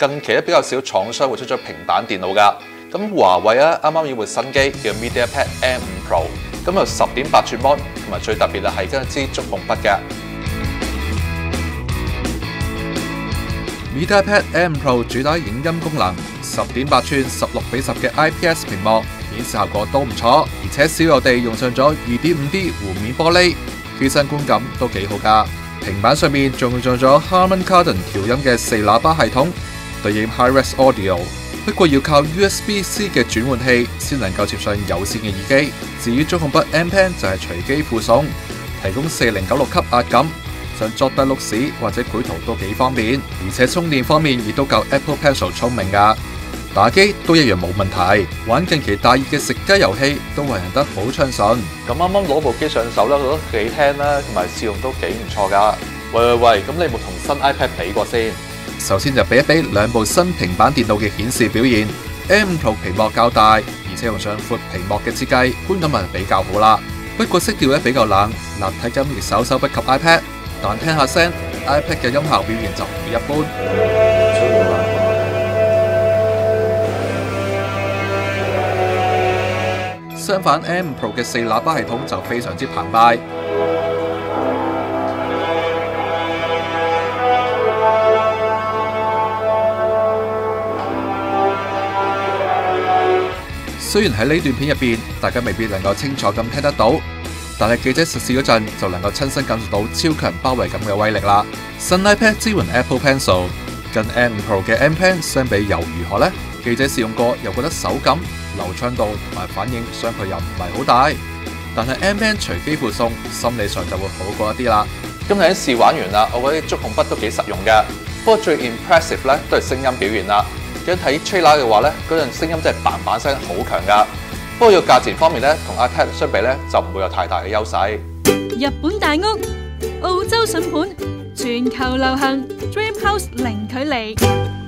近期咧比較少廠商會出咗平板電腦㗎。咁華為啊啱啱要換新機叫 MediaPad M5 Pro， 咁有10.8寸 mon， 同埋最特別啊係跟一支觸控筆嘅。MediaPad M5 Pro 主打影音功能，10.8寸16:10嘅 IPS 屏幕，顯示效果都唔錯，而且少有地用上咗 2.5D 弧面玻璃，機身觀感都幾好㗎。平板上面仲用咗 Harman Kardon 調音嘅4喇叭系統，對應 Hi-Res Audio。不過要靠 USB-C 嘅轉換器先能夠接上有線嘅耳機。至於觸控筆 M Pen 就係隨機附送，提供4096級壓感，想作低碌屎或者繪圖都幾方便。而且充電方面亦都夠 Apple Pencil 聰明㗎。打機都一樣冇問題，玩近期大熱嘅食雞遊戲都運行得好暢順。咁啱啱攞部機上手啦，覺得幾輕啦，同埋試用都幾唔錯㗎。喂，咁你有冇同新 iPad 比過先？首先就比一比兩部新平板電腦嘅顯示表現。M5 Pro 屏幕較大，而且用上闊屏幕嘅設計，觀感係比較好啦。不過色調咧比較冷，立體感亦稍稍不及 iPad。但聽下聲 ，iPad 嘅音效表現就唔一般。相反 ，M5 Pro 嘅4喇叭系統就非常之澎湃。雖然喺呢段片入邊，大家未必能夠清楚咁聽得到，但係記者實試嗰陣就能夠親身感受到超強包圍感嘅威力啦。新 iPad 支援 Apple Pencil， 跟 M5 Pro 嘅 M Pen 相比又如何呢？記者試用過又覺得手感、流暢度同埋反應相距又唔係好大，但係 M Pen 隨機附送，心理上就會好過一啲啦。今日已經試玩完啦，我覺得啲觸控筆都幾實用嘅。不過最 impressive 咧都係聲音表現啦。如果睇 trailer 嘅話咧，嗰陣聲音真係嘭聲好強㗎。不過要價錢方面咧，同 iPad 相比咧就唔會有太大嘅優勢。日本大屋、澳洲筍盤，全球流行 Dream House 零距離。